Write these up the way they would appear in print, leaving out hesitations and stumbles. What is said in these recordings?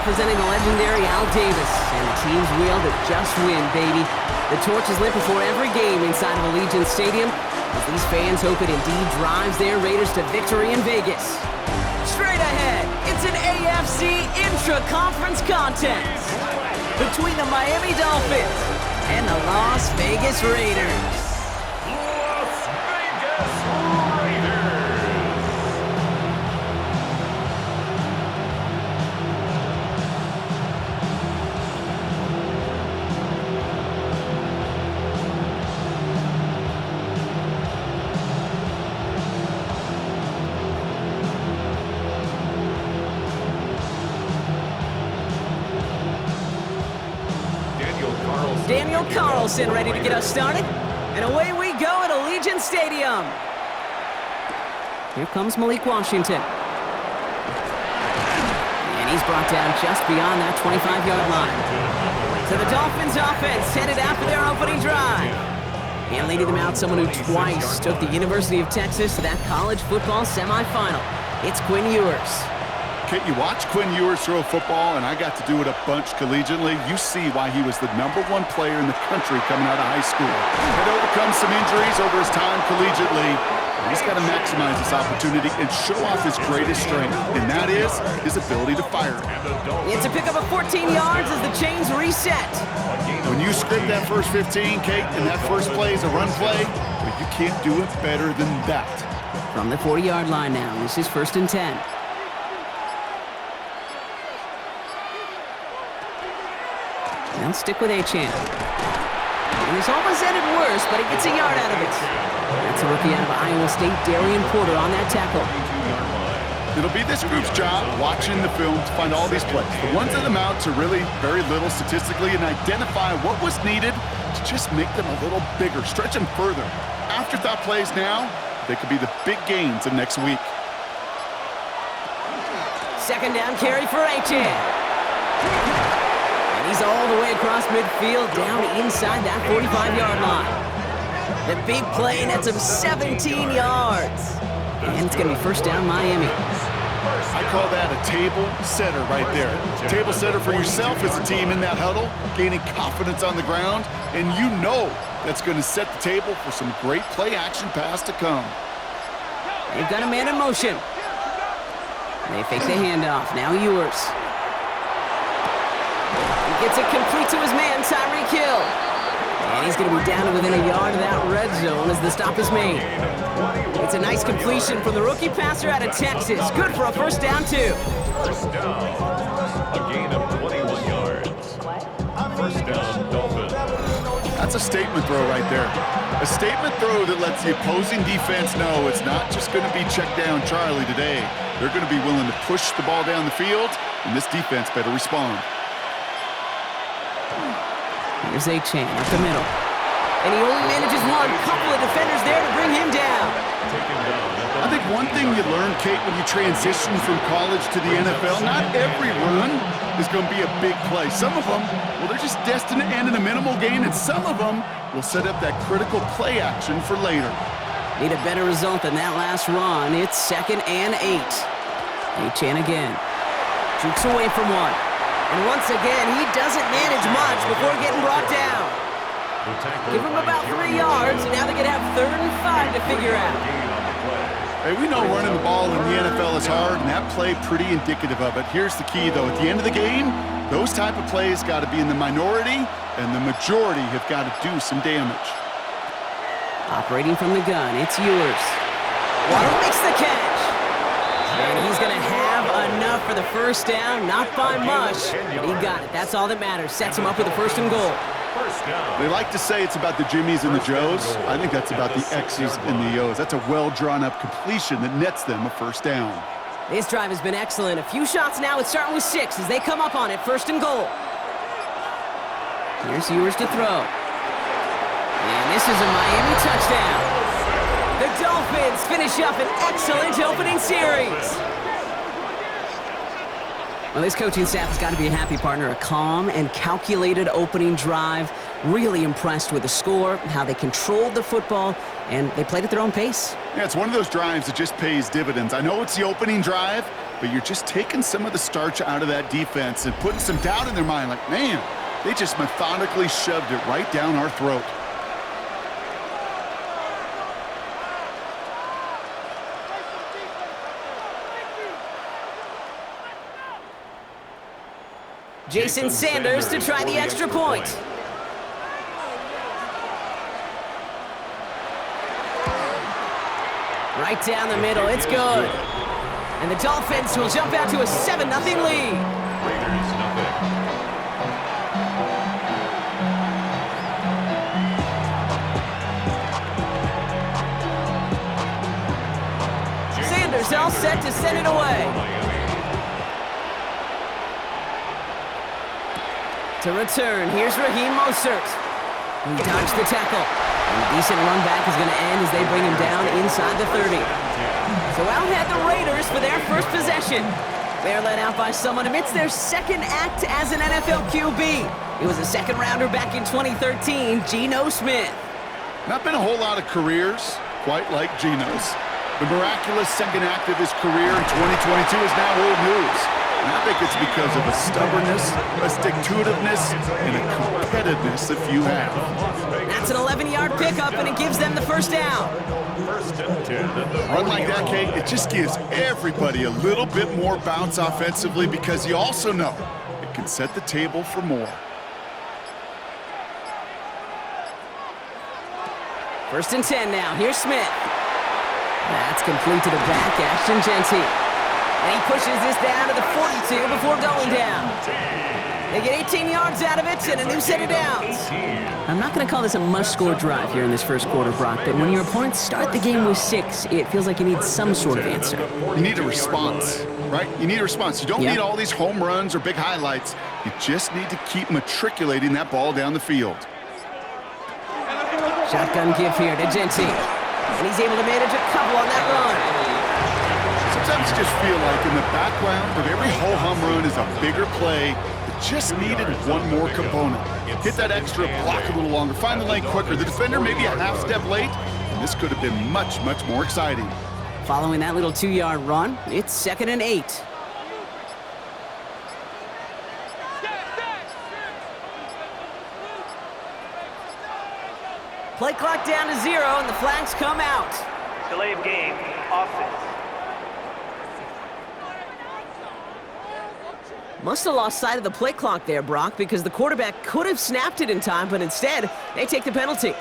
representing the legendary Al Davis, and the team's wheel to just win, baby. The torch is lit before every game inside of Allegiant Stadium, as these fans hope it indeed drives their Raiders to victory in Vegas. Straight ahead, it's an AFC intra-conference contest between the Miami Dolphins and the Las Vegas Raiders. Daniel Carlson ready to get us started. And away we go at Allegiant Stadium. Here comes Malik Washington. And he's brought down just beyond that 25-yard line. So the Dolphins offense headed after their opening drive. And leading them out, someone who twice took the University of Texas to that college football semifinal. It's Quinn Ewers. Kate, you watch Quinn Ewers throw a football, and I got to do it a bunch collegiately. You see why he was the #1 player in the country coming out of high school. Had overcome some injuries over his time collegiately. He's got to maximize this opportunity and show off his greatest strength, and that is his ability to fire. It's a pickup of 14 yards as the chains reset. When you script that first 15, Kate, and that first play is a run play, well, you can't do it better than that. From the 40-yard line now, this is 1st and 10. They'll stick with Achane. And this almost ended worse, but he gets a yard out of it. That's a rookie out of Iowa State, Darian Porter, on that tackle. It'll be this group's job, watching the film, to find all these plays. The ones that amount to really very little statistically, and identify what was needed to just make them a little bigger, stretch them further. Afterthought plays now, they could be the big gains of next week. 2nd down carry for Achane. He's all the way across midfield, down inside that 45-yard line. The big play nets him 17 yards. And it's going to be 1st down Miami. I call that a table setter right there. Table setter for yourself as a team in that huddle, gaining confidence on the ground, and you know that's going to set the table for some great play-action pass to come. They've got a man in motion. They fake the handoff. Now Ewers. Gets it complete to his man, Tyreek Hill. And he's going to be down to within a yard of that red zone as the stop is made. It's a nice completion from the rookie passer out of Texas. Good for a 1st down, too. 1st down. A gain of 21 yards. 1st down, Dolphins. That's a statement throw right there. A statement throw that lets the opposing defense know it's not just going to be check down Charlie today. They're going to be willing to push the ball down the field, and this defense better respond. Here's Achane up the middle. And he only manages one. Couple of defenders there to bring him down. I think one thing you learn, Kate, when you transition from college to the NFL, not every run is going to be a big play. Some of them, well, they're just destined to end in a minimal gain, and some of them will set up that critical play action for later. Need a better result than that last run. It's 2nd and 8. Achane again. Jukes away from one. And once again, he doesn't manage much before getting brought down. Give him about 3 yards, and now they're going to have 3rd and 5 to figure out. Hey, we know running the ball in the NFL is hard, and that play pretty indicative of it. Here's the key, though. At the end of the game, those type of plays got to be in the minority, and the majority have got to do some damage. Operating from the gun, it's Ewers. Waddle makes the catch. And he's going to have enough for the 1st down, not by much, but he got it. That's all that matters. Sets him up with a 1st and goal. They like to say it's about the Jimmies and the Joes. I think that's about the X's and the O's. That's a well-drawn-up completion that nets them a 1st down. This drive has been excellent. A few shots now. It's starting with 6 as they come up on it. 1st and goal. Here's Ewers to throw. And this is a Miami touchdown. The Dolphins finish up an excellent opening series. Well, this coaching staff has got to be a happy partner. A calm and calculated opening drive. Really impressed with the score, how they controlled the football, and they played at their own pace. Yeah, it's one of those drives that just pays dividends. I know it's the opening drive, but you're just taking some of the starch out of that defense and putting some doubt in their mind. Like, man, they just methodically shoved it right down our throat. Jason Sanders to try the extra point. Right down the middle, it's good. And the Dolphins will jump out to a 7-0 lead. Raiders, nothing. Sanders all set to send it away. To return, here's Raheem Mostert. He dodged the tackle. And a decent run back is going to end as they bring him down inside the 30. So out had the Raiders for their first possession. They're led out by someone amidst their second act as an NFL QB. It was a second rounder back in 2013, Geno Smith. Not been a whole lot of careers quite like Geno's. The miraculous second act of his career in 2022 is now old news. And I think it's because of a stubbornness, a stick-to-itiveness, and a competitiveness that few have. That's an 11-yard pickup, and it gives them the first down. A run like that, Kate, it just gives everybody a little bit more bounce offensively because you also know it can set the table for more. First and 10 now. Here's Smith. That's complete to the back, Ashton Genty. And he pushes this down to the 42 before going down. They get 18 yards out of it and a new set of downs. I'm not going to call this a must-score drive here in this first quarter, Brock, but when your opponents start the game with 6, it feels like you need some sort of answer. You need a response, right? You need a response. You don't need all these home runs or big highlights. You just need to keep matriculating that ball down the field. Shotgun give here to Genty. And he's able to manage a couple on that run. Sometimes you just feel like in the background of every ho-hum run is a bigger play that just needed one more component. Hit that extra block a little longer, find the lane quicker. The defender maybe a half step late, and this could have been much, much more exciting. Following that little 2-yard run, it's 2nd and 8. Play clock down to 0, and the flags come out. Delay of game, offense. Must have lost sight of the play clock there, Brock, because the quarterback could have snapped it in time, but instead, they take the penalty.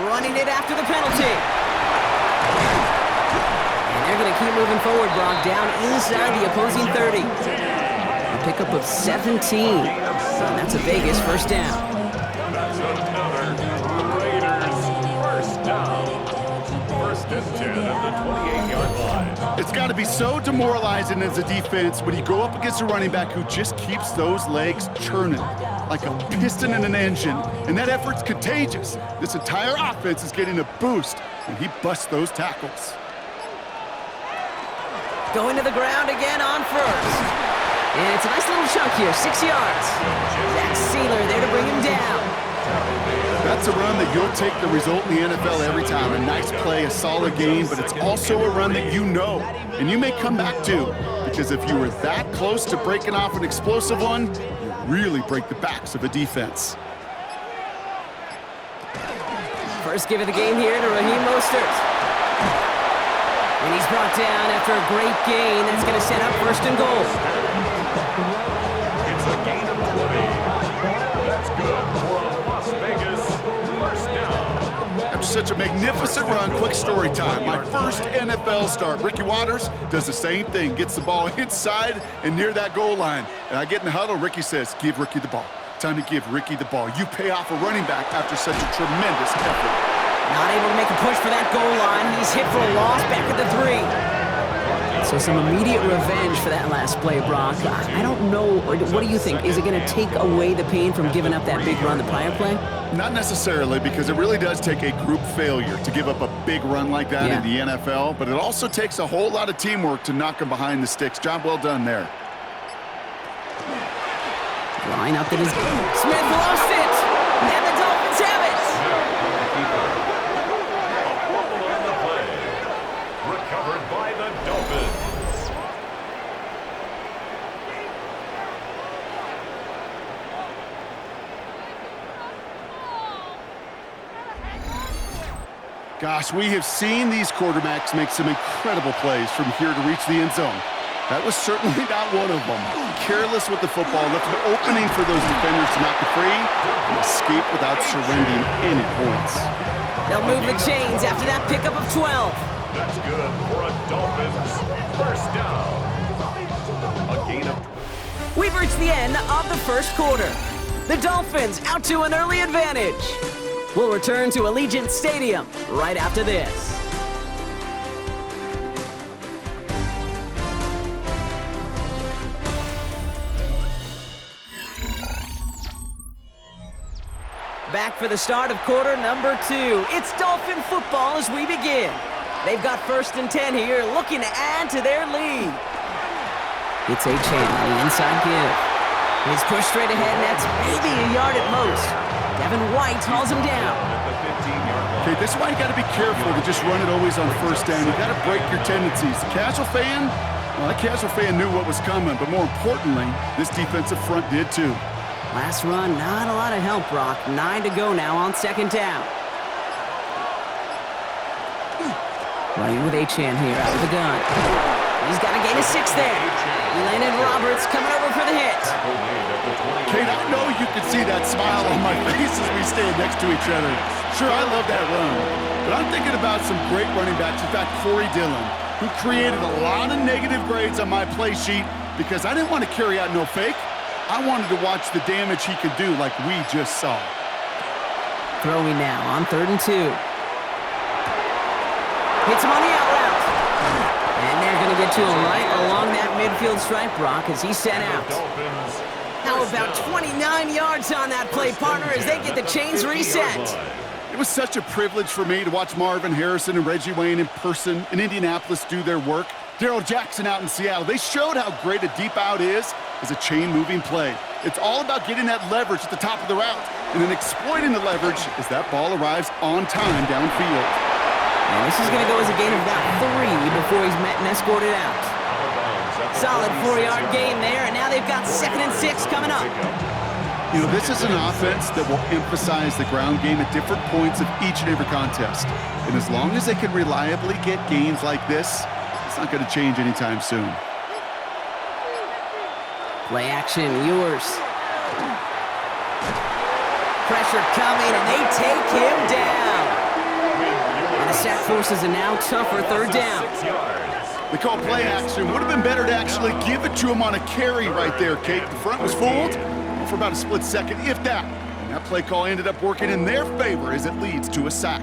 Running it after the penalty. And they're going to keep moving forward, Brock, down inside the opposing 30. A pickup of 17. And that's a Vegas first down. That's another Raiders first down. First and 10 at the 28-yard line. It's got to be so demoralizing as a defense when you go up against a running back who just keeps those legs churning like a piston in an engine, and that effort's contagious. This entire offense is getting a boost when he busts those tackles. Going to the ground again on first. And it's a nice little chunk here, 6 yards. Zach Sealer there to bring him down. That's a run that you'll take the result in the NFL every time. A nice play, a solid game, but it's also a run that you know, and you may come back to, because if you were that close to breaking off an explosive one, you really break the backs of a defense. First give of the game here to Raheem Mostert. And he's brought down after a great gain. That's going to set up 1st and goal. It's a gain of 20. That's good for a Las Vegas first down. After such a magnificent run, quick story time. My first NFL start. Ricky Watters does the same thing, gets the ball inside and near that goal line. And I get in the huddle, Ricky says, give Ricky the ball. Time to give Ricky the ball. You pay off a running back after such a tremendous effort. Not able to make a push for that goal line. He's hit for a loss back at the 3. So some immediate revenge for that last play, Brock. I don't know. What do you think? Is it going to take away the pain from giving up that big run the prior play? Not necessarily, because it really does take a group failure to give up a big run like that in the NFL, but it also takes a whole lot of teamwork to knock him behind the sticks. Job well done there. Line up that is Smith lost it, and the Dolphins have it. recovered by the Dolphins. Gosh, we have seen these quarterbacks make some incredible plays from here to reach the end zone. That was certainly not one of them. Careless with the football, left an opening for those defenders to knock it free and escape without surrendering any points. They'll move the chains after that pickup of 12. That's good for a Dolphins first down. A gain of... We've reached the end of the first quarter. The Dolphins out to an early advantage. We'll return to Allegiant Stadium right after this. Back for the start of quarter number 2. It's Dolphin football as we begin. They've got 1st and 10 here, looking to add to their lead. It's Achane on the inside give. He's pushed straight ahead, and that's maybe a yard at most. Devin White hauls him down. Okay, this is why you got to be careful to just run it always on 1st down. You got to break your tendencies. The casual fan, well, that casual fan knew what was coming, but more importantly, this defensive front did too. Last run, not a lot of help, Brock. 9 to go now on 2nd down. Running with Achane here out of the gun. He's got a gain of 6 there. Landon Roberts coming over for the hit. Kate, I know you can see that smile on my face as we stand next to each other. Sure, I love that run, but I'm thinking about some great running backs. In fact, Corey Dillon, who created a lot of negative grades on my play sheet because I didn't want to carry out no fake. I wanted to watch the damage he could do like we just saw. Throwing now on 3rd and 2. Hits him on the out route. And they're going to get to him right along that midfield stripe, Brock, as he's sent out. How about 29 yards on that play, partner, as they get the chains reset. It was such a privilege for me to watch Marvin Harrison and Reggie Wayne in person in Indianapolis do their work. Darrell Jackson out in Seattle. They showed how great a deep out is as a chain-moving play. It's all about getting that leverage at the top of the route and then exploiting the leverage as that ball arrives on time downfield. And this is going to go as a gain of about 3 before he's met and escorted out. Solid 4-yard gain there, and now they've got 2nd and 6 coming up. You know, this is an offense that will emphasize the ground game at different points of each and every contest. And as long as they can reliably get gains like this, it's not going to change anytime soon. Play action, yours. Pressure coming, and they take him down. And the sack forces a now tougher 3rd down. They call play action. Would have been better to actually give it to him on a carry right there, Kate. The front was fooled for about a split second, if that. And that play call ended up working in their favor as it leads to a sack.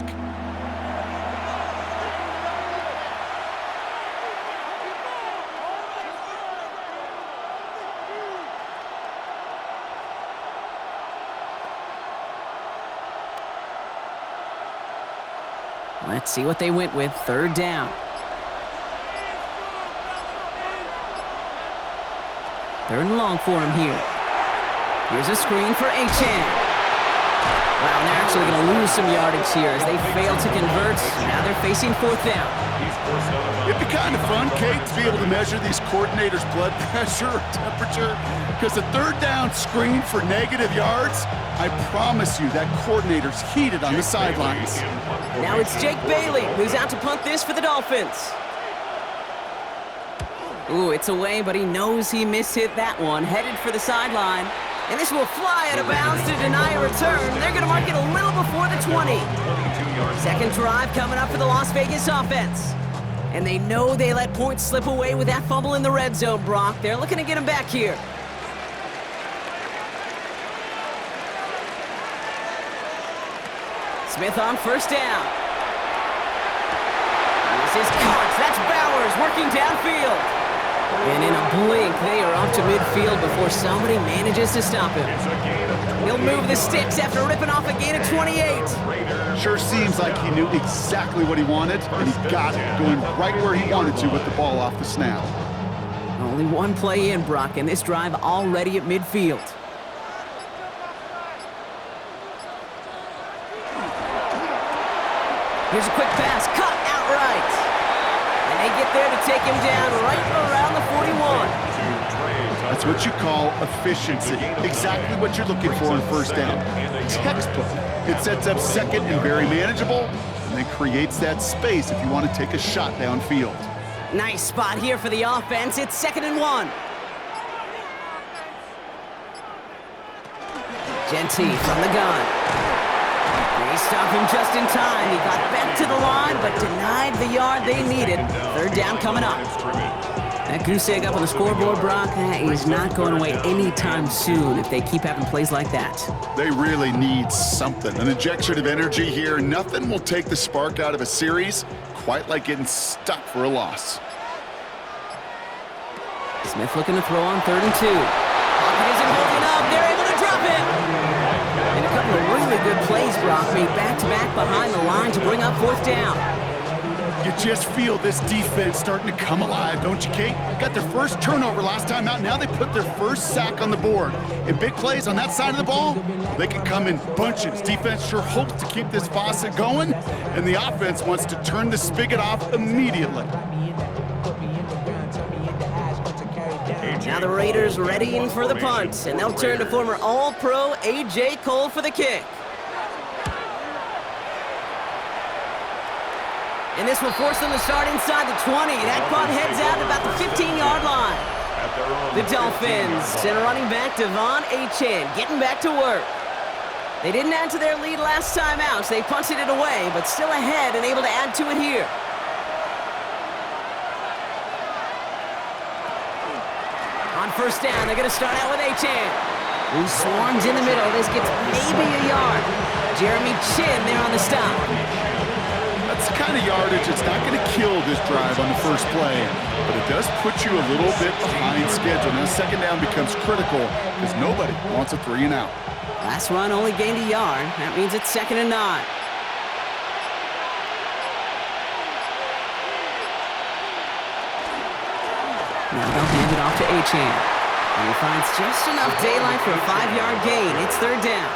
Let's see what they went with. 3rd down. Third and long for him here. Here's a screen for Achane. Wow, and they're actually going to lose some yardage here as they fail to convert. Now they're facing 4th down. It'd be kind of fun, Kate, to be able to measure these coordinators' blood pressure or temperature, because the 3rd down screen for negative yards, I promise you that coordinator's heated on the sidelines. Now it's Jake Bailey who's out to punt this for the Dolphins. Ooh, it's away, but he knows he mishit that one. Headed for the sideline. And this will fly out of bounds to deny a return. They're going to mark it a little before the 20. 2nd drive coming up for the Las Vegas offense. And they know they let points slip away with that fumble in the red zone, Brock. They're looking to get him back here. Smith on 1st down. This is Cox. That's Bowers working downfield. And in a blink, they are off to midfield before somebody manages to stop him. He'll move the sticks after ripping off a gain of 28. Sure seems like he knew exactly what he wanted, and he got it, going right where he wanted to with the ball off the snap. Only one play in, Brock, and this drive already at midfield. Here's a quick pass, cut outright. And They get there to take him down right around the 41. That's what you call efficiency. Exactly what you're looking for in first down. Textbook. It sets up second and very manageable, and then creates that space if you want to take a shot downfield. Nice spot here for the offense. It's 2nd and 1. Genty from the gun. They stopped him just in time. He got back to the line, but denied the yard they needed. 3rd down coming up. That goose egg up on the scoreboard, Brock, that is not going away anytime soon if they keep having plays like that. They really need something. An injection of energy here. Nothing will take the spark out of a series quite like getting stuck for a loss. Smith looking to throw on 3rd and 2. Pocket isn't holding up. They're able to drop him. And a couple of really good plays, Brock, made back-to-back behind the line to bring up 4th down. You just feel this defense starting to come alive, don't you, Kate? Got their first turnover last time out. Now they put their first sack on the board. And big plays on that side of the ball, they can come in bunches. Defense sure hopes to keep this faucet going, and the offense wants to turn the spigot off immediately. Now the Raiders readying for the punt, and they'll turn to former All-Pro A.J. Cole for the kick. And this will force them to start inside the 20. That punt heads out about the 15-yard line. The Dolphins send a running back, Devon Achane, getting back to work. They didn't add to their lead last time out, so they punted it away, but still ahead and able to add to it here. On 1st down, they're going to start out with Achane. Who swarms in the middle. This gets maybe a yard. Jeremy Chin there on the stop. That's the kind of yardage that's not going to kill this drive on the first play, but it does put you a little bit behind schedule. Now 2nd down becomes critical because nobody wants a 3 and out. Last run only gained a yard. That means it's 2nd and 9. Now they'll hand it off to Achane. And he finds just enough daylight for a 5-yard gain. It's 3rd down.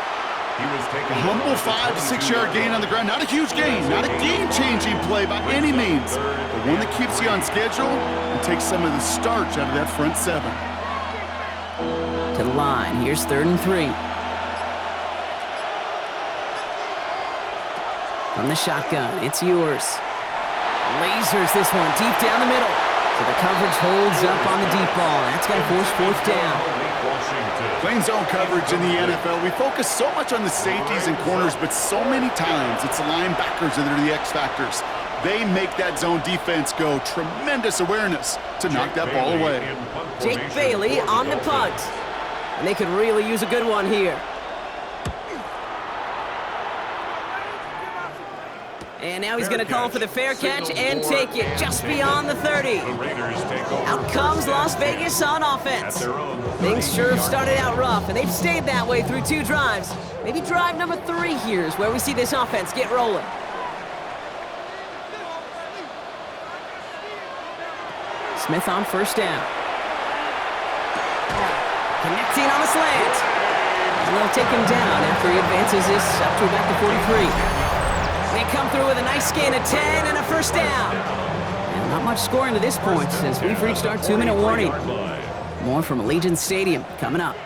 A humble 5 to 6 yard gain on the ground. Not a huge gain, not a game-changing play by any means, but one that keeps you on schedule and takes some of the starch out of that front 7. To the line. Here's 3rd and 3. From the shotgun, it's yours. Lasers this one deep down the middle. So the coverage holds up on the deep ball. That's going to force 4th down. Plain zone coverage in the NFL. We focus so much on the safeties and corners, but so many times it's the linebackers that are the X factors. They make that zone defense go. Tremendous awareness to knock that ball away. Jake Bailey on the punt. And they could really use a good one here. And now he's going to call for the fair catch and take it just beyond the 30. Out comes Las Vegas on offense. Things sure have started out rough, and they've stayed that way through 2 drives. Maybe drive number 3 here is where we see this offense get rolling. Smith on 1st down. Connecting on the slant. And they'll take him down after he advances this up to about the 43. They come through with a nice gain of 10 and a 1st down. And not much scoring to this point since we've reached our 2-minute warning. More from Allegiant Stadium coming up.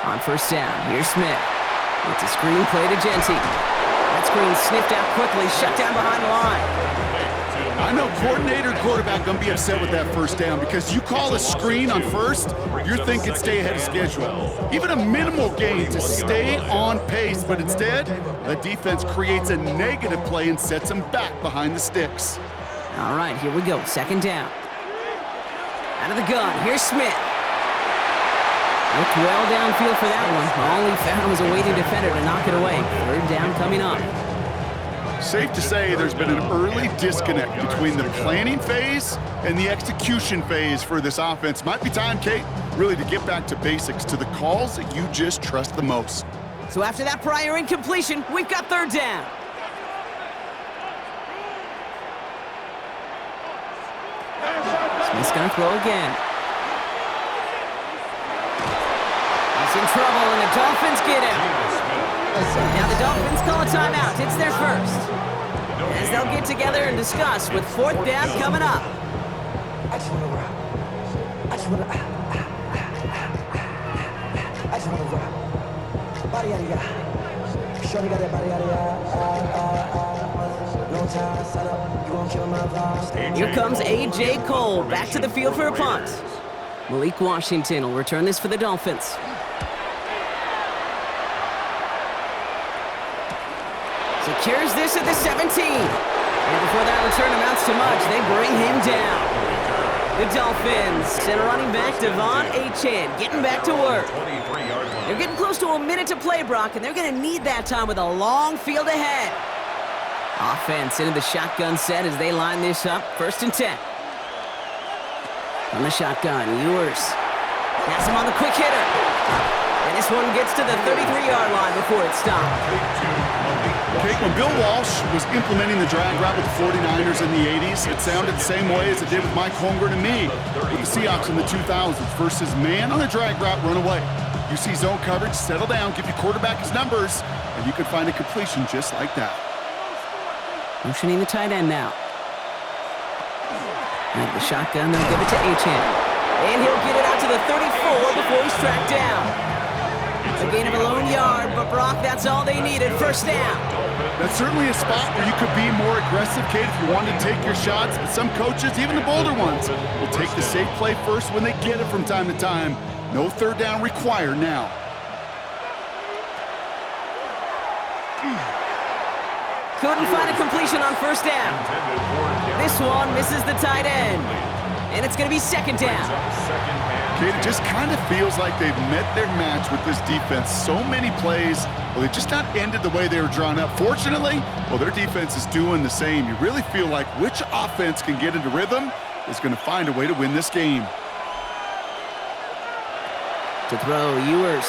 On 1st down, here's Smith. It's a screen play to Genty. That screen sniffed out quickly, shut down behind the line. I know coordinator and quarterback going to be upset with that 1st down because you call a screen on 1st, you're thinking stay ahead of schedule. Even a minimal gain to stay on pace, but instead, the defense creates a negative play and sets them back behind the sticks. All right, here we go. 2nd down. Out of the gun, here's Smith. Looked well downfield for that one. All he found was a waiting defender to knock it away. 3rd down coming up. Safe to say there's been an early disconnect between the planning phase and the execution phase for this offense. Might be time, Kate, really to get back to basics, to the calls that you just trust the most. So after that prior incompletion, we've got 3rd down. Smith's gonna throw again. He's in trouble, and the Dolphins get him. Now the Dolphins call a timeout. It's their first. as they'll get together and discuss with fourth down coming up. I just want to rock. I just want to. I just want to rock. Body yada yada. Shorty got that body yada yada. No time, set up. You gon' kill my vibe. Here comes A.J. Cole back to the field for a punt. Malik Washington will return this for the Dolphins. Secures this at the 17. And before that return amounts to much, they bring him down. The Dolphins send a running back, Devon Achane, getting back to work. They're getting close to a minute to play, Brock, and they're going to need that time with a long field ahead. Offense into the shotgun set as they line this up. 1st and 10. On the shotgun, Ewers has him on the quick hitter. And this one gets to the 33-yard line before it stopped. Okay, when Bill Walsh was implementing the drag route with the 49ers in the 80s, it sounded the same way as it did with Mike Holmgren and me with the Seahawks in the 2000s versus man on the drag route, run away. You see zone coverage, settle down, give your quarterback his numbers, and you can find a completion just like that. Motioning the tight end now. And the shotgun, they'll give it to Achane. And he'll get it out to the 34 before he's tracked down. A gain of a lone yard, but Brock, that's all they needed. 1st down. That's certainly a spot where you could be more aggressive, Kate, if you wanted to take your shots. But some coaches, even the bolder ones, will take the safe play first when they get it from time to time. No 3rd down required now. Couldn't find a completion on 1st down. This one misses the tight end. And it's going to be 2nd down. Kate, it just kind of feels like they've met their match with this defense. So many plays, well, they just not ended the way they were drawn up. Fortunately, well, their defense is doing the same. You really feel like which offense can get into rhythm is going to find a way to win this game. To throw, Ewers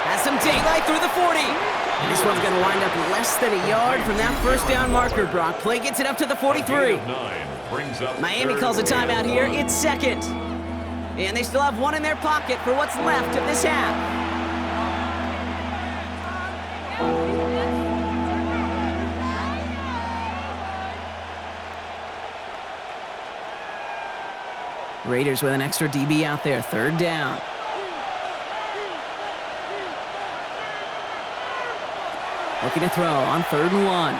has some daylight through the 40. And this one's going to wind up less than a yard from that 1st down marker, Brock. Play gets it up to the 43. Miami calls a timeout here. It's 2nd. And they still have one in their pocket for what's left of this half. Raiders with an extra DB out there. 3rd down. Looking to throw on 3rd and 1.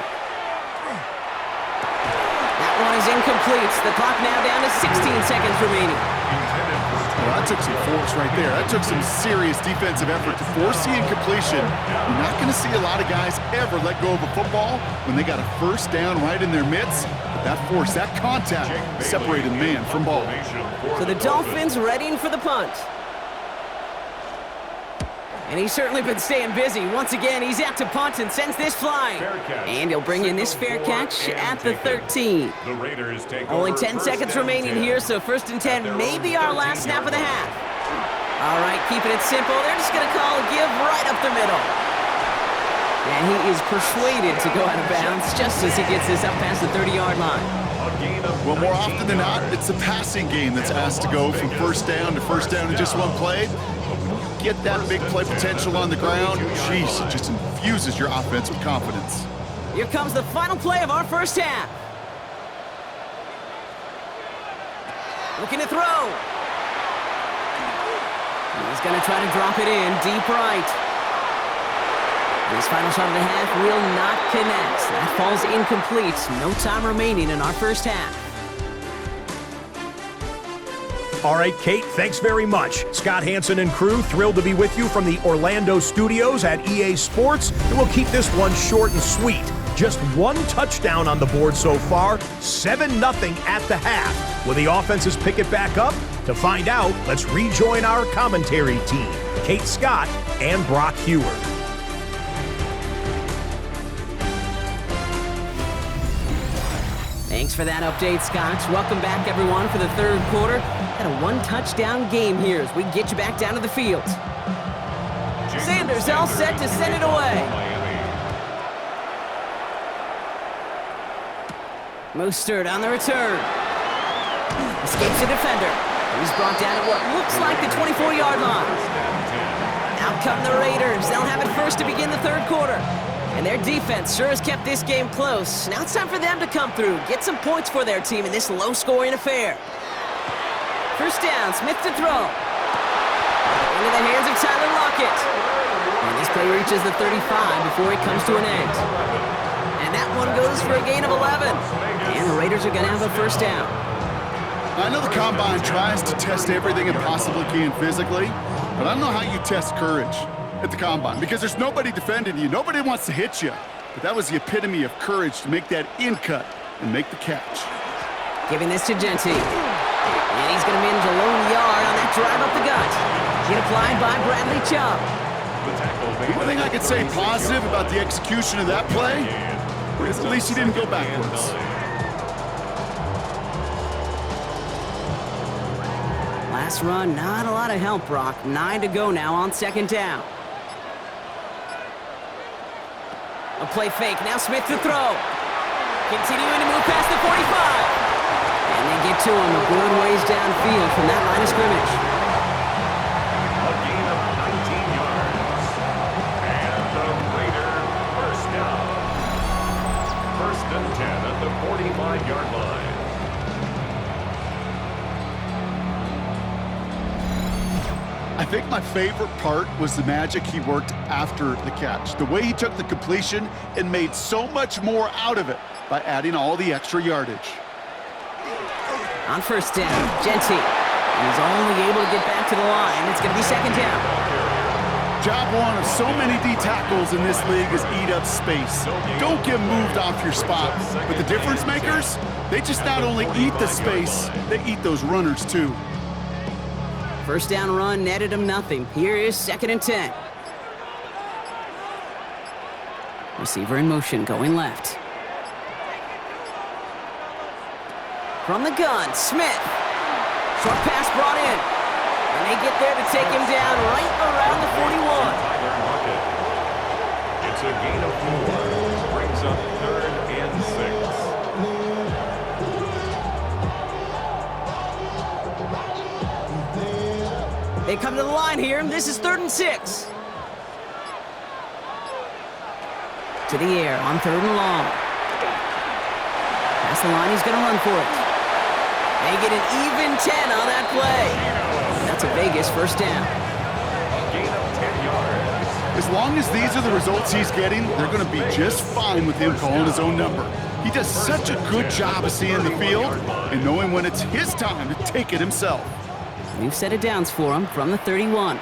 That one is incomplete. The clock now down to 16 seconds remaining. Well, that took some force right there. That took some serious defensive effort to force the incompletion. You're not going to see a lot of guys ever let go of a football when they got a 1st down right in their midst. But that force, that contact, separated man from ball. So the Dolphins readying for the punt. And he's certainly been staying busy. Once again, he's out to punt and sends this flying. And he'll bring in this fair catch at the 13. Only 10 seconds remaining here, so 1st and 10 may be our last snap of the half. All right, keeping it simple. They're just going to call a give right up the middle. And he is persuaded to go out of bounds just as he gets this up past the 30-yard line. Well, more often than not, it's the passing game that's asked to go from 1st down to 1st down in just one play. Get that big play potential on the ground, jeez, it just infuses your offense with confidence. Here comes the final play of our 1st half. Looking to throw. He's going to try to drop it in deep right. This final shot of the half will not connect. That falls incomplete. No time remaining in our 1st half. All right, Kate, thanks very much. Scott Hansen and crew, thrilled to be with you from the Orlando studios at EA Sports. And we'll keep this one short and sweet. Just one touchdown on the board so far, 7-0 at the half. Will the offenses pick it back up? To find out, let's rejoin our commentary team, Kate Scott and Brock Hewer. Thanks for that update, Scott. Welcome back, everyone, for the 3rd quarter. Got a 1-touchdown game here as we get you back down to the field. Sanders all set to send it away. Mostert on the return. Escapes the defender. He's brought down at what looks like the 24-yard line. Out come the Raiders. They'll have it first to begin the 3rd quarter. And their defense sure has kept this game close. Now it's time for them to come through, get some points for their team in this low-scoring affair. First down, Smith to throw. Into the hands of Tyler Lockett. And this play reaches the 35 before it comes to an end. And that one goes for a gain of 11. And the Raiders are going to have a first down. I know the Combine tries to test everything it possibly can physically, but I don't know how you test courage at the Combine because there's nobody defending you. Nobody wants to hit you. But that was the epitome of courage to make that in cut and make the catch. Giving this to Genty. And he's going to manage a lone yard on that drive up the gut. Get applied by Bradley Chubb. One thing I could say positive about the execution of that play is at least he didn't go backwards. Last run, not a lot of help, Brock. 9 to go now on second down. A play fake, now Smith to throw. Continuing to move past the 45. And they get to him a good ways downfield from that line of scrimmage. A gain of 19 yards. And the Raider first down. First and 10 at the 45-yard line. I think my favorite part was the magic he worked after the catch. The way he took the completion and made so much more out of it by adding all the extra yardage. On first down, Genty. He's only able to get back to the line. It's going to be second down. Job one of so many D tackles in this league is eat up space. Don't get moved off your spot. But the difference makers, they just not only eat the space, they eat those runners too. First down run netted him nothing. Here is second and 10. Receiver in motion, going left. From the gun, Smith. Short pass brought in. And they get there to take him down right around the 41. It's a gain of 4. Brings up 3rd and 6. They come to the line here. This is 3rd and 6. To the air on 3rd and long. Past the line, he's going to run for it. They get an even 10 on that play. That's a Vegas first down. A gain of 10 yards. As long as these are the results he's getting, they're going to be just fine with him calling his own number. He does such a good job of seeing the field and knowing when it's his time to take it himself. New set of downs for him from the 31.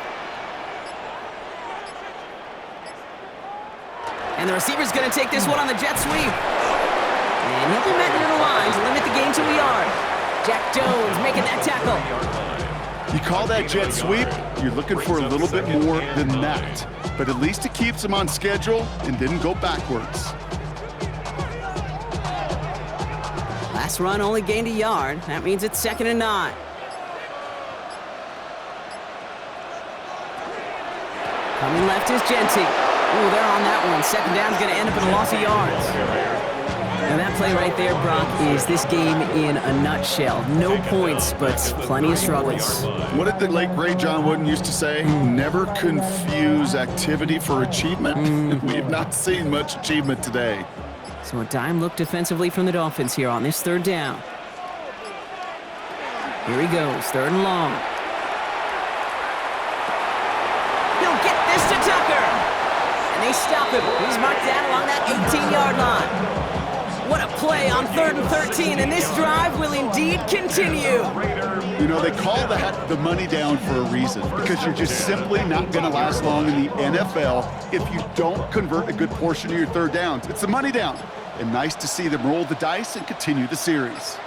And the receiver's going to take this one on the jet sweep. And he'll be met into the line to limit the gain to a yard. Jack Jones making that tackle. You call that jet sweep, you're looking for a little bit more than that. But at least it keeps him on schedule and didn't go backwards. Last run only gained a yard. That means it's 2nd and 9. Coming left is Genty. Ooh, they're on that one. Second down's going to end up in a loss of yards. And that play right there, Brock, is this game in a nutshell. No points, but plenty of struggles. What did the late, great John Wooden used to say? Never confuse activity for achievement. We have not seen much achievement today. So a dime look defensively from the Dolphins here on this 3rd down. Here he goes, 3rd and long. He'll get this to Tucker. And they stop him. He's marked down along that 18-yard line. What a play on 3rd and 13, and this drive will indeed continue. You know, they call that the money down for a reason, because you're just simply not going to last long in the NFL if you don't convert a good portion of your 3rd downs. It's the money down, and nice to see them roll the dice and continue the series.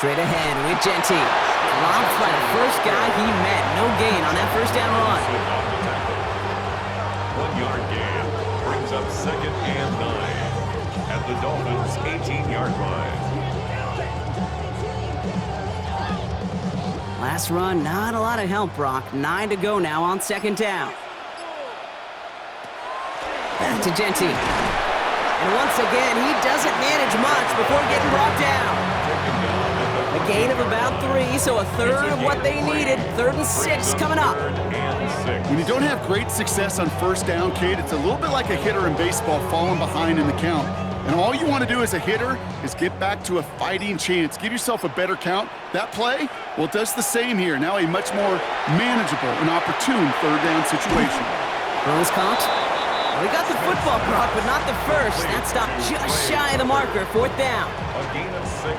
Straight ahead with Genty. Lobbed by the first guy he met. No gain on that first down run. 1-yard gain brings up 2nd and 9. At the Dolphins' 18-yard line. Last run, not a lot of help, Brock. 9 to go now on 2nd down. Back to Genty. And once again, he doesn't manage much before getting brought down. A gain of about 3, so a third of what they needed. 3rd and 6 coming up. When you don't have great success on first down, Kate, it's a little bit like a hitter in baseball falling behind in the count. And all you want to do as a hitter is get back to a fighting chance. Give yourself a better count. That play, well, it does the same here. Now a much more manageable and opportune 3rd down situation. Throws caught. We got the football caught, but not the first. That stopped just shy of the marker. 4th down.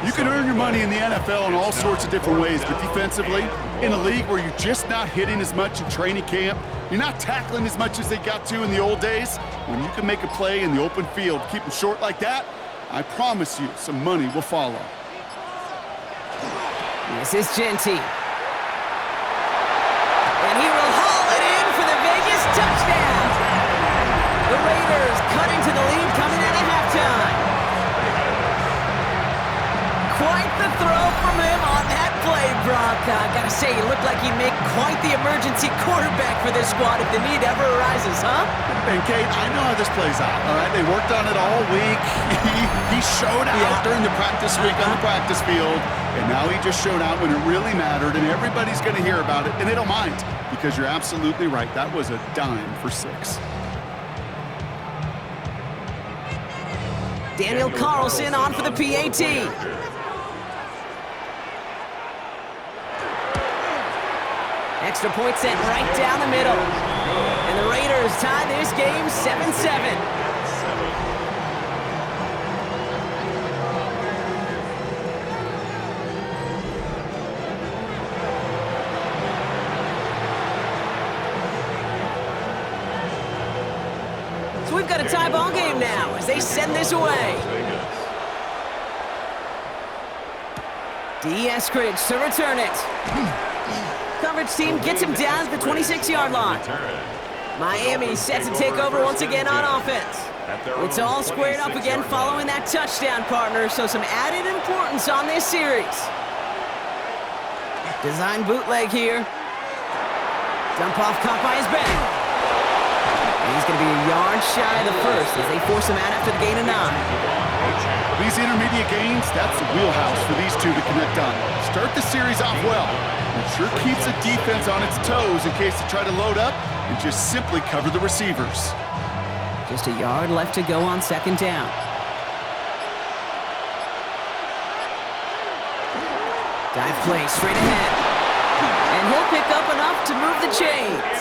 You can earn your money in the NFL in all sorts of different ways, but defensively, in a league where you're just not hitting as much in training camp, you're not tackling as much as they got to in the old days, when you can make a play in the open field, keep them short like that, I promise you some money will follow. This is Genty. And he will haul it in for the Vegas touchdown. The Raiders cutting to the lead coming out of halftime. Quite the throw from him on that play, Brock. I gotta say, he looked like he'd make quite the emergency quarterback for this squad if the need ever arises, huh? And Kate, I know how this plays out, all right? They worked on it all week. He showed out during the practice week on the practice field, and now he just showed out when it really mattered, and everybody's gonna hear about it, and they don't mind, because you're absolutely right. That was a dime for 6. Daniel Carlson on for the PAT. Extra point sent right down the middle. And the Raiders tie this game 7-7. So we've got a tie ball game now as they send this away. D. Eskridge to return it. Coverage team gets him down to the 26-yard line. Miami set to take over once again on offense. It's all squared up again following that touchdown, partner, so some added importance on this series. Design bootleg here. Dump off caught by his back. He's going to be a yard shy of the first as they force him out after the gain of 9. These intermediate gains, that's the wheelhouse for these two to connect on. Start the series off well. It sure keeps the defense on its toes in case they try to load up and just simply cover the receivers. Just a yard left to go on 2nd down. Dive play straight ahead. And he'll pick up enough to move the chains.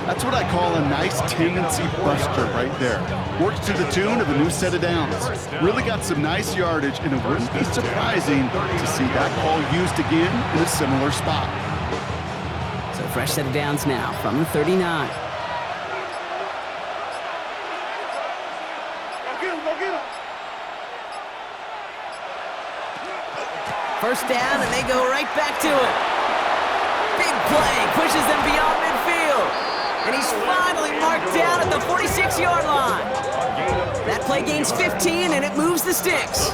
That's what I call a nice tendency buster right there. Works to the tune of a new set of downs. Really got some nice yardage, and it wouldn't be surprising to see that call used again in a similar spot. So fresh set of downs now from the 39. First down, and they go right back to it. Big play pushes them beyond midfield. And he's finally marked down at the 46-yard line. That play gains 15, and it moves the sticks.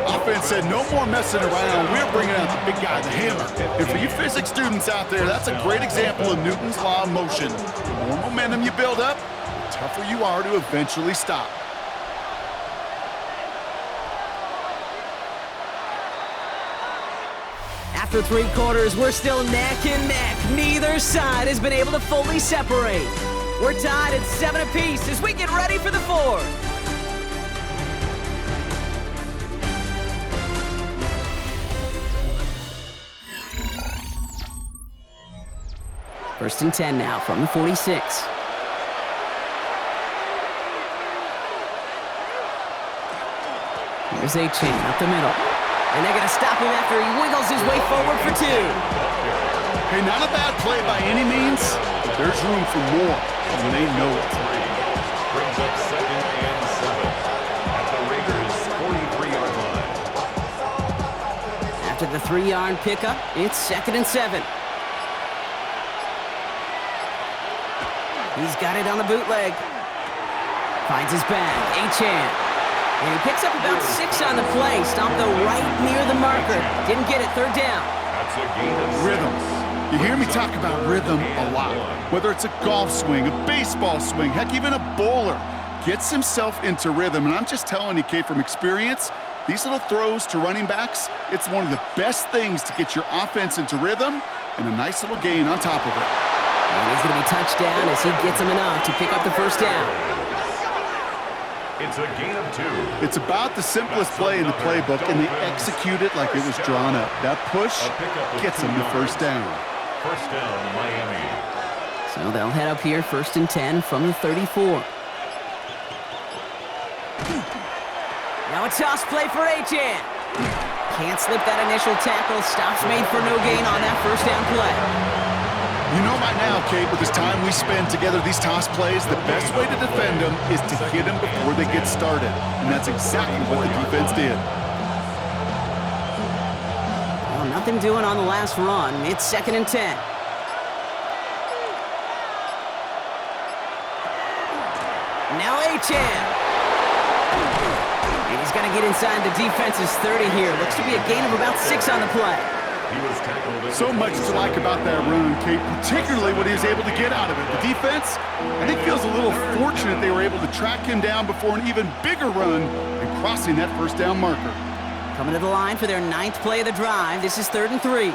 Offense said no more messing around. We're bringing out the big guy, the hammer. And for you physics students out there, that's a great example of Newton's law of motion. The more momentum you build up, the tougher you are to eventually stop. After 3 quarters, we're still neck and neck. Neither side has been able to fully separate. We're tied at 7 apiece as we get ready for the 4th. First and 10 now from the 46. Here's A-Chain up the middle. And they're going to stop him after he wiggles his way forward for 2. Hey, not a bad play by any means, but there's room for more, and they know it. Brings up 2nd and 7 at the Raiders' 43-yard line. After the 3-yard pickup, it's 2nd and 7. He's got it on the bootleg. Finds his bag, A-Chan. And he picks up about 6 on the play. Stomped though right near the marker. Didn't get it, 3rd down. That's a gain of 6. Rhythm. You hear me talk about rhythm a lot. Whether it's a golf swing, a baseball swing, heck, even a bowler gets himself into rhythm. And I'm just telling you, Kate, from experience, These little throws to running backs, it's one of the best things to get your offense into rhythm and a nice little gain on top of it. And he's going to be touchdown as he gets him enough to pick up the first down. It's a gain of 2. It's about the simplest play in the playbook, and they execute it like it was drawn up. That push gets them the first down. First down, Miami. So they'll head up here, 1st and 10 from the 34. Now a toss play for Achan. Can't slip that initial tackle. Stops made for no gain on that first down play. You know by now, Kate, with this time we spend together, these toss plays, the best way to defend them is to hit them before they get started. And that's exactly what the defense did. Well, nothing doing on the last run. It's 2nd and 10. Now Achan. And he's going to get inside the defense's 30 here. Looks to be a gain of about 6 on the play. He was tackled. So much to like about that run, Kate, particularly what he was able to get out of it. The defense, I think, feels a little fortunate they were able to track him down before an even bigger run and crossing that first down marker. Coming to the line for their 9th play of the drive. This is 3rd and 3.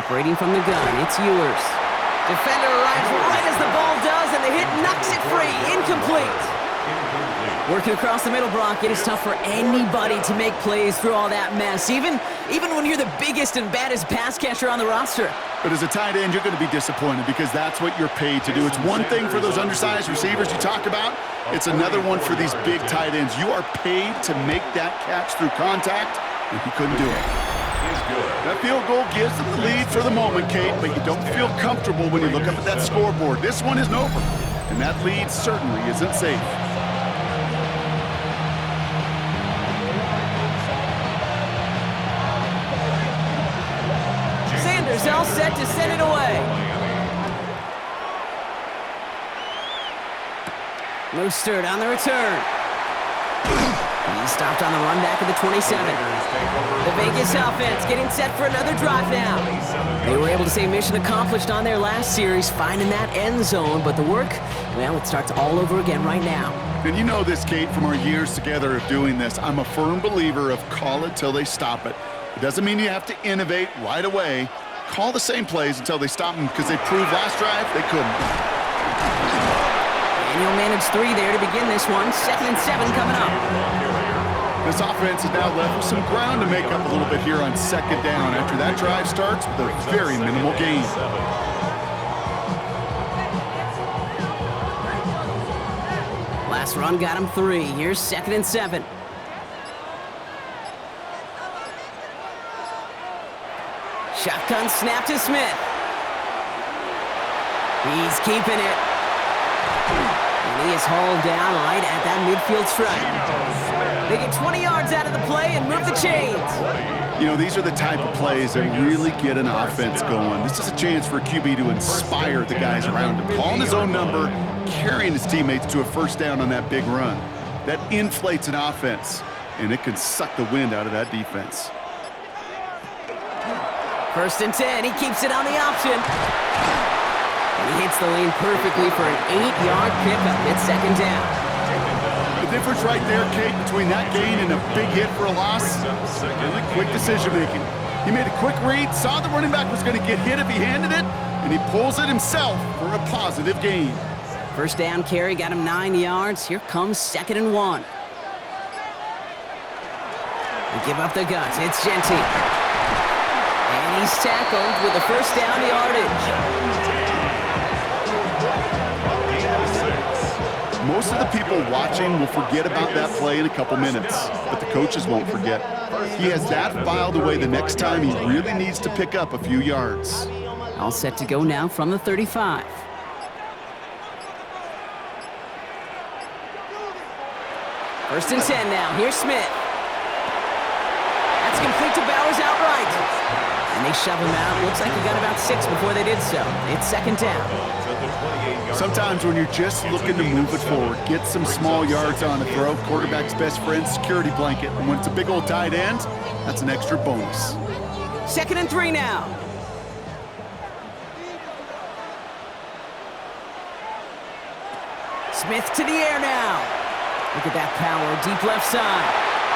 Operating from the gun, it's Ewers. Defender arrives right as the ball does, and the hit knocks it free. Incomplete. Working across the middle, Brock, it is tough for anybody to make plays through all that mess, even when you're the biggest and baddest pass catcher on the roster. But as a tight end, you're going to be disappointed because that's what you're paid to do. It's one thing for those undersized receivers you talk about. It's another one for these big tight ends. You are paid to make that catch through contact, and he couldn't do it. That field goal gives them the lead for the moment, Kate, but you don't feel comfortable when you look up at that scoreboard. This one isn't over, and that lead certainly isn't safe. Sanders all set to send it away. Mostert on the return. He's stopped on the run back of the 27. The Vegas offense getting set for another drive now. They were able to say mission accomplished on their last series, finding that end zone, but the work, well, it starts all over again right now. And you know this, Kate, from our years together of doing this. I'm a firm believer of call it till they stop it. It doesn't mean you have to innovate right away. Call the same plays until they stop them because they proved last drive they couldn't. And he'll manage 3 there to begin this one. 2nd and 7 coming up. This offense is now left with some ground to make up a little bit here on 2nd down after that drive starts with a very minimal gain. Last run got him 3. Here's 2nd and 7. Shotgun snap to Smith. He's keeping it. And he is hauled down right at that midfield stripe. They get 20 yards out of the play and move the chains. You know, these are the type of plays that really get an offense going. This is a chance for a QB to inspire the guys around him. Calling his own number, carrying his teammates to a first down on that big run. That inflates an offense, and it can suck the wind out of that defense. 1st and 10, he keeps it on the option. And he hits the lane perfectly for an 8-yard pickup. It's 2nd down. The difference right there, Kate, between that gain and a big hit for a loss, really quick decision-making. He made a quick read, saw the running back was going to get hit if he handed it, and he pulls it himself for a positive gain. First down carry got him 9 yards. Here comes 2nd and 1. They give up the guts. It's Genty. And he's tackled with the first down yardage. Most of the people watching will forget about that play in a couple minutes, but the coaches won't forget. He has that filed away the next time he really needs to pick up a few yards. All set to go now from the 35. First and 10 now. Here's Smith. That's complete to Bowers outright. And they shove him out. Looks like he got about 6 before they did so. It's 2nd down. Sometimes when you're just looking to move it forward, get some small yards on the throw, quarterback's best friend, security blanket. And when it's a big old tight end, that's an extra bonus. 2nd and 3 now. Smith to the air now. Look at that power, deep left side.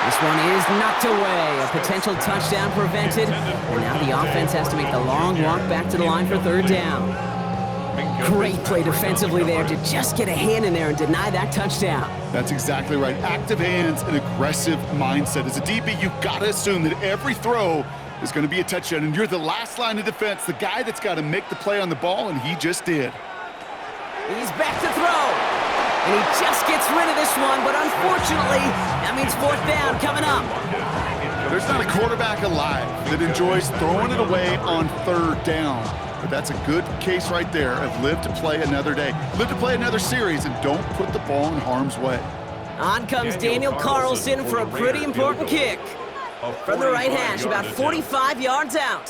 This one is knocked away. A potential touchdown prevented. And now the offense has to make the long walk back to the line for third down. Great play defensively there to just get a hand in there and deny that touchdown. That's exactly right. Active hands and aggressive mindset. As a DB, you've got to assume that every throw is going to be a touchdown, and you're the last line of defense, the guy that's got to make the play on the ball, and he just did. He's back to throw. And he just gets rid of this one, but unfortunately, that means fourth down coming up. There's not a quarterback alive that enjoys throwing it away on third down. But that's a good case right there of live to play another day. Live to play another series, and don't put the ball in harm's way. On comes Daniel Carlson for a pretty important kick. From the right hash, about 45 yards out.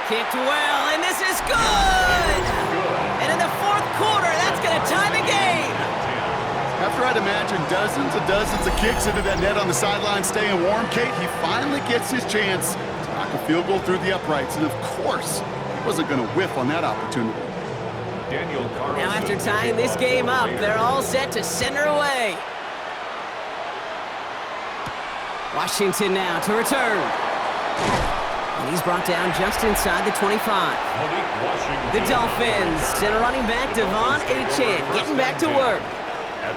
Kicked well, and this is good! And in the fourth quarter, that's going to tie the game. After I'd imagine dozens and dozens of kicks into that net on the sideline staying warm, Kate, he finally gets his chance to knock a field goal through the uprights. And of course, he wasn't going to whiff on that opportunity. Now after tying this game up, they're all set to send her away. Washington now to return. And he's brought down just inside the 25. The Dolphins send a running back, Devon Achane, getting back to work.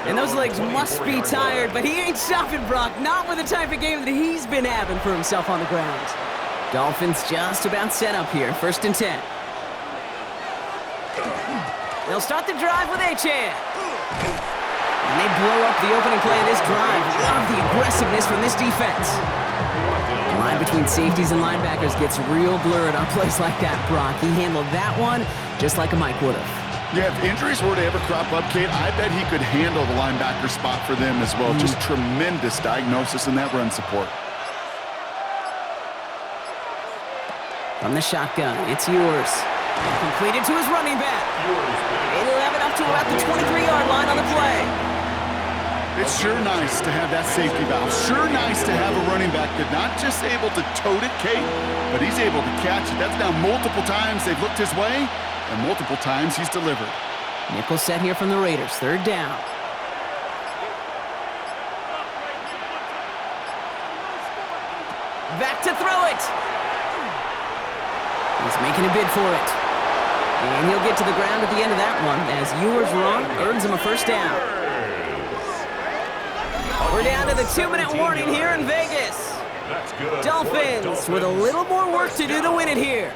And those legs must be tired, but he ain't stopping, Brock. Not with the type of game that he's been having for himself on the ground. Dolphins just about set up here, 1st and 10. They'll start the drive with Achane. And they blow up the opening play of this drive. Love the aggressiveness from this defense. The line between safeties and linebackers gets real blurred on plays like that, Brock. He handled that one just like a Mike would have. Yeah, if injuries were to ever crop up, Kate, I bet he could handle the linebacker spot for them as well. Just tremendous diagnosis in that run support. From the shotgun, it's yours. Completed to his running back. It'll have it up to about the 23-yard line on the play. It's sure nice to have that safety valve. Sure nice to have a running back that's not just able to tote it, Kate, but he's able to catch it. That's now multiple times they've looked his way, and multiple times he's delivered. Nickel set here from the Raiders, 3rd down. Back to throw it. He's making a bid for it. And he'll get to the ground at the end of that one as Ewers' run earns him a 1st down. We're down to the 2-minute warning here in Vegas. Dolphins with a little more work to do to win it here.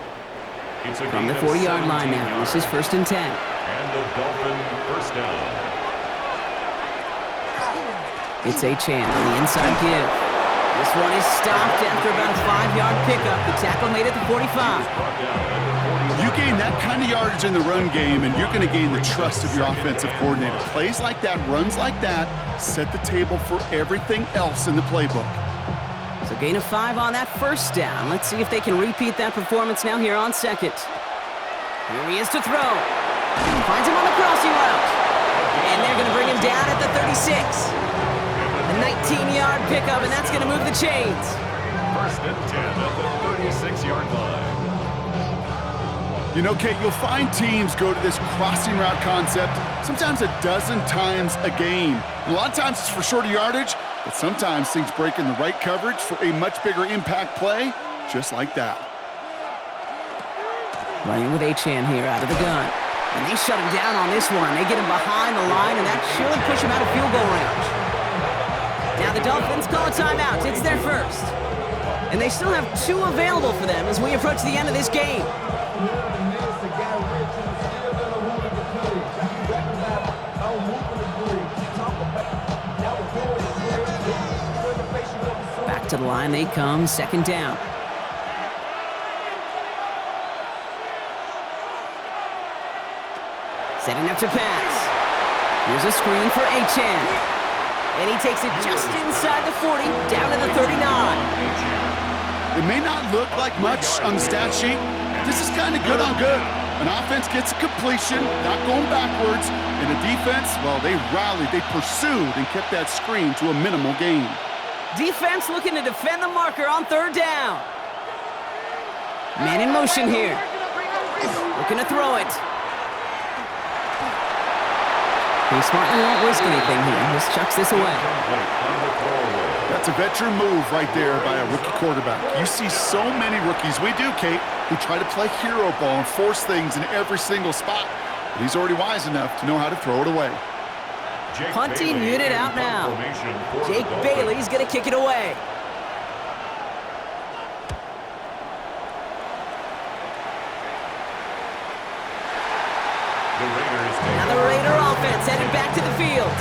From the 40-yard line now, this is 1st and 10. And the Dolphin 1st down. It's Achane on the inside give. This one is stopped after about a 5-yard pickup. The tackle made it to 45. You gain that kind of yardage in the run game, and you're going to gain the trust of your offensive coordinator. Plays like that, runs like that, set the table for everything else in the playbook. So gain of 5 on that 1st down. Let's see if they can repeat that performance now here on 2nd. Here he is to throw. Finds him on the crossing route. And they're going to bring him down at the 36. A 19-yard pickup, and that's going to move the chains. 1st and 10 at the 36-yard line. You know, Kate, you'll find teams go to this crossing route concept sometimes a dozen times a game. And a lot of times it's for shorter yardage, but sometimes things break in the right coverage for a much bigger impact play, just like that. Running with Achane here out of the gun. And they shut him down on this one. They get him behind the line, and that should push him out of field goal range. Now the Dolphins call a timeout. It's their 1st. And they still have 2 available for them as we approach the end of this game. Back to the line they come, 2nd down. Setting up to pass. Here's a screen for Achane. And he takes it just inside the 40, down to the 39. It may not look like much on the stat sheet. This is kind of good on good. An offense gets a completion, not going backwards. And the defense, well, they rallied, they pursued, and kept that screen to a minimal gain. Defense looking to defend the marker on 3rd down. Man in motion here. Looking to throw it. He smartly won't risk anything here. Just chucks this away. That's a veteran move right there by a rookie quarterback. You see so many rookies, we do, Kate, who try to play hero ball and force things in every single spot. But he's already wise enough to know how to throw it away. Punting unit out now. Jake Bailey's going to kick it away. Now the Raider offense headed back to the field.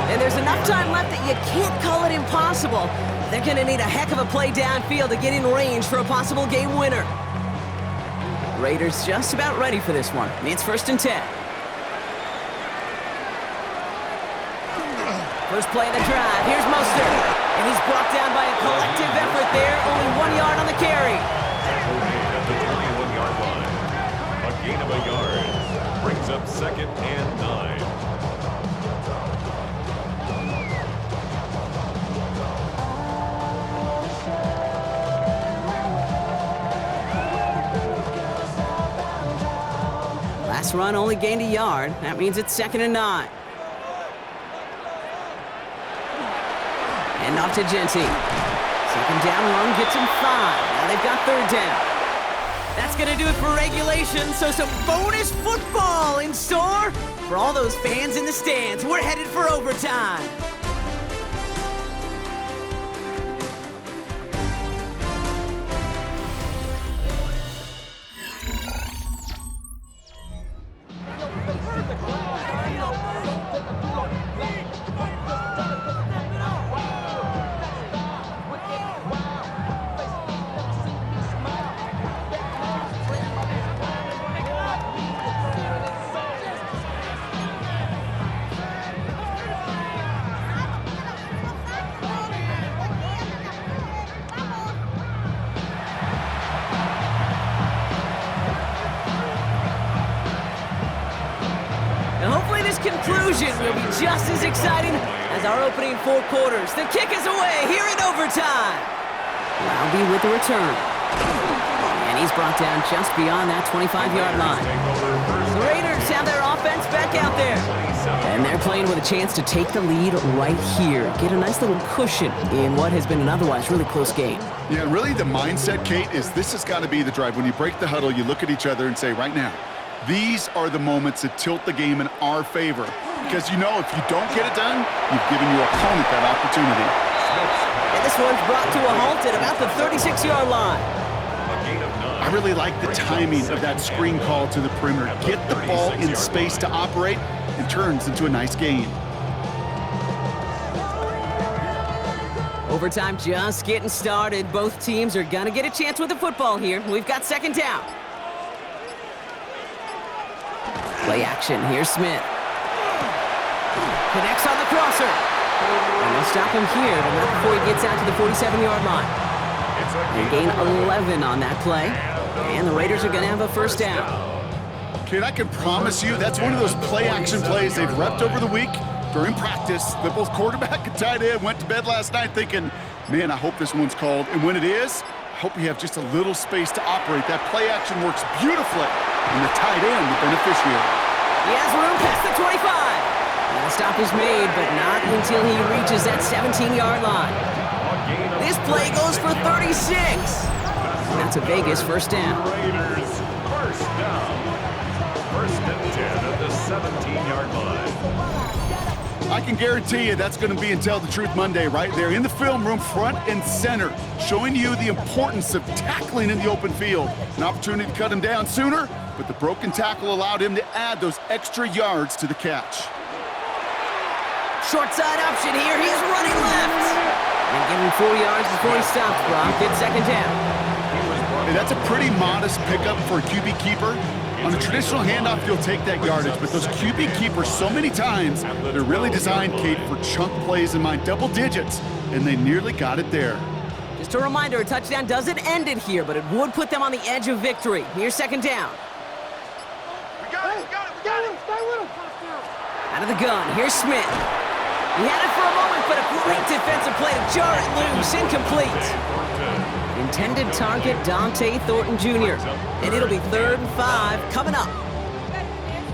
And there's enough time left that you can't call it impossible. They're going to need a heck of a play downfield to get in range for a possible game winner. Raiders just about ready for this one. It's 1st and 10. First play of the drive. Here's Mostert. And he's brought down by a collective effort there. Only 1 yard on the carry. At the 21-yard line. A gain of a yard. Brings up 2nd and 9. Last run only gained a yard. That means it's 2nd and 9. And off to Genty. 2nd down run gets him 5. Now they've got 3rd down. That's going to do it for regulation, so some bonus football in store for all those fans in the stands. We're headed for overtime. Conclusion will be just as exciting as our opening 4 quarters. The kick is away here in overtime. Roundy with the return. And he's brought down just beyond that 25-yard line. The Raiders have their offense back out there. And they're playing with a chance to take the lead right here. Get a nice little cushion in what has been an otherwise really close game. Yeah, really the mindset, Kate, is this has got to be the drive. When you break the huddle, you look at each other and say, right now, these are the moments that tilt the game in our favor. Because you know if you don't get it done, you've given your opponent that opportunity. And this one's brought to a halt at about the 36-yard line. I really like the timing of that screen call to the perimeter. Get the ball in space to operate and turns into a nice gain. Overtime just getting started. Both teams are going to get a chance with the football here. We've got 2nd down. Play action. Here's Smith. Connects on the crosser. And they'll stop him here, but not before he gets out to the 47-yard line. They gain 11 on that play. And the Raiders are going to have a 1st down. Kid, I can promise you that's one of those play-action plays they've repped over the week during practice. The both quarterback and tight end went to bed last night thinking, man, I hope this one's called. And when it is, I hope you have just a little space to operate. That play-action works beautifully. And the tight end, the beneficiary. He has room past the 25. And the stop is made, but not until he reaches that 17-yard line. This play goes for 36. And that's a Vegas 1st down. Raiders 1st down. 1st and 10 at the 17-yard line. I can guarantee you that's going to be Tell the Truth Monday right there in the film room, front and center, showing you the importance of tackling in the open field. An opportunity to cut him down sooner, but the broken tackle allowed him to add those extra yards to the catch. Short side option here. He's running left. And give him 4 yards before he stops, Brock. It's 2nd down. Hey, that's a pretty modest pickup for a QB keeper. On a traditional handoff, you'll take that yardage, but those QB keepers, so many times, they're really designed, Kate, for chunk plays in mind, double digits, and they nearly got it there. Just a reminder, a touchdown doesn't end it here, but it would put them on the edge of victory. Here's 2nd down. We got it, Stay with him. Out of the gun, here's Smith. He had it for a moment, but a great defensive play to jar it loose. Incomplete. Intended target, Dante Thornton Jr. And it'll be 3rd and 5 coming up.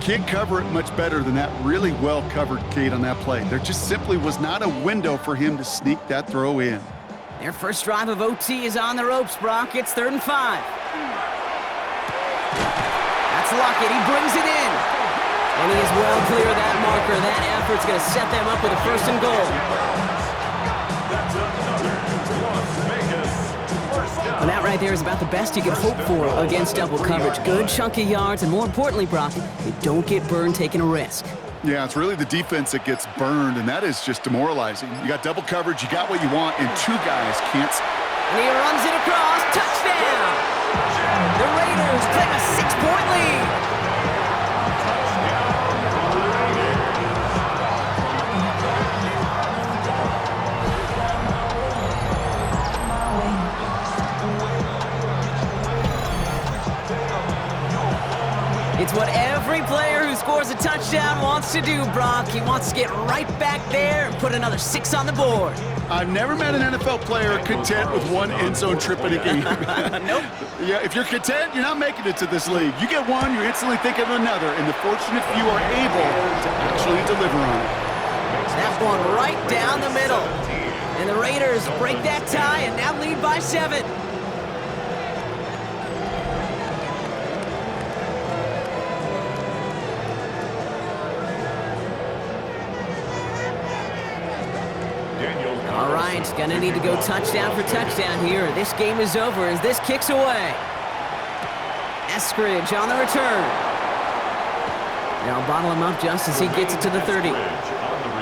can't cover it much better than that really well-covered Kate on that play. There just simply was not a window for him to sneak that throw in. Their first drive of OT is on the ropes, Brock. It's 3rd and 5. That's Lockett. He brings it in. And he is well clear of that marker. That effort's going to set them up with a 1st and goal. And that right there is about the best you can hope for against double coverage. Good chunk of yards, and more importantly, Brock, you don't get burned taking a risk. Yeah, it's really the defense that gets burned, and that is just demoralizing. You got double coverage, you got what you want, and 2 guys can't. And he runs it across. Touchdown! The Raiders take a 6-point lead. It's what every player who scores a touchdown wants to do, Brock. He wants to get right back there and put another 6 on the board. I've never met an NFL player content with 1 end zone trip in a game. Nope. Yeah, if you're content, you're not making it to this league. You get one, you're instantly thinking of another, and the fortunate few are able to actually deliver on it. That one right down the middle. And the Raiders break that tie and now lead by 7. All right, gonna need to go touchdown for touchdown here. This game is over as this kicks away. Eskridge on the return. They'll bottle him up just as he gets it to the 30.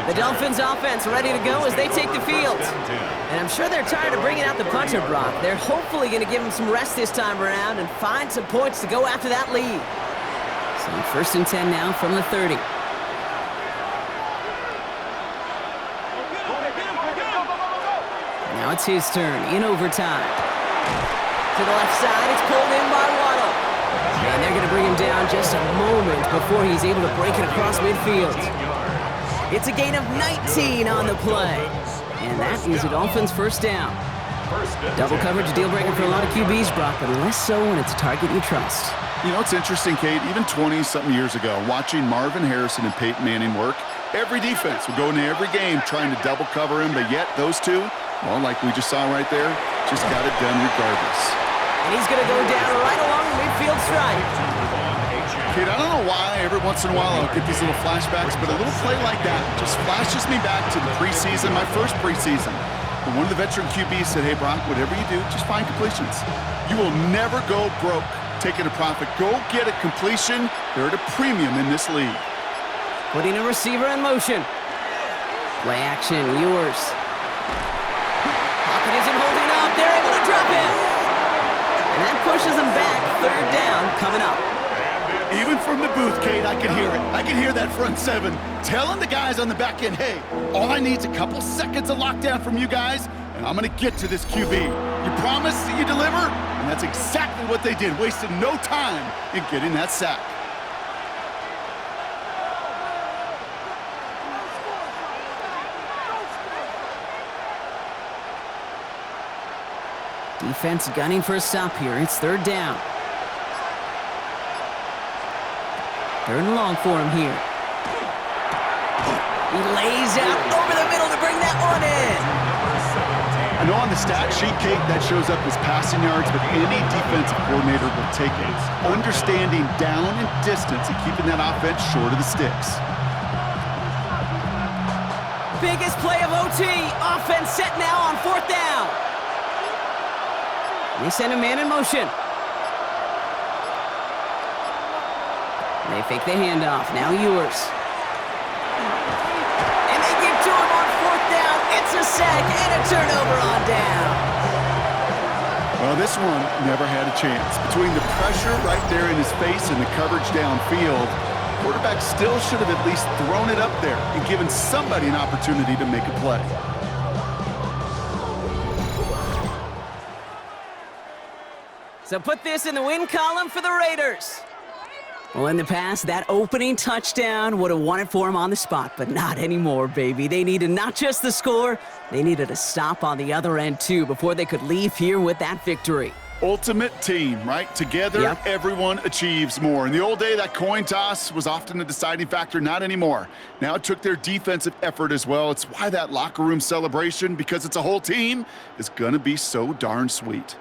The Dolphins offense ready to go as they take the field. And I'm sure they're tired of bringing out the punter, Brock. They're hopefully going to give him some rest this time around and find some points to go after that lead. So 1st and 10 now from the 30. Now it's his turn in overtime. To the left side, it's pulled in by Waddle. And they're going to bring him down just a moment before he's able to break it across midfield. It's a gain of 19 on the play. And that is a Dolphins 1st down. Double coverage deal breaker for a lot of QBs, Brock, but less so when it's a target you trust. You know, it's interesting, Kate, even 20-something years ago, watching Marvin Harrison and Peyton Manning work, every defense would go into every game trying to double cover him, but yet those two, well, like we just saw right there, just got it done regardless. And he's going to go down right along the midfield stripe. Kate, I don't know why every once in a while I'll get these little flashbacks, but a little play like that just flashes me back to the preseason, my first preseason. And one of the veteran QBs said, hey, Brock, whatever you do, just find completions. You will never go broke taking a profit. Go get a completion. They're at a premium in this league. Putting a receiver in motion. Play action, yours. Pocket isn't holding up. They're able to drop it. And that pushes them back. 3rd down coming up. Even from the booth, Kate, I can hear it. I can hear that front 7 telling the guys on the back end, hey, all I need is a couple seconds of lockdown from you guys, and I'm going to get to this QB. You promise that you deliver? And that's exactly what they did, wasted no time in getting that sack. Defense gunning for a stop here. It's 3rd down. 3rd and long for him here. He lays out over the middle to bring that one in. I know on the stat sheet, Kate, that shows up as passing yards, but any defensive coordinator will take it. Understanding down and distance and keeping that offense short of the sticks. Biggest play of OT. Offense set now on 4th down. They send a man in motion. They fake the handoff. Now yours. And they get to him on 4th down. It's a sack and a turnover on down. Well, this one never had a chance. Between the pressure right there in his face and the coverage downfield, quarterback still should have at least thrown it up there and given somebody an opportunity to make a play. So put this in the win column for the Raiders. Well, in the past, that opening touchdown would have won it for them on the spot, but not anymore, baby. They needed not just the score, they needed a stop on the other end, too, before they could leave here with that victory. ultimate team, right? Together, Yep. everyone achieves more. In the old day, that coin toss was often a deciding factor. Not anymore. Now it took their defensive effort as well. It's why that locker room celebration, because it's a whole team, is going to be so darn sweet.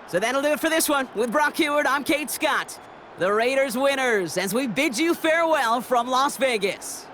So that'll do it for this one. With Brock Heward, I'm Kate Scott. The Raiders winners as we bid you farewell from Las Vegas.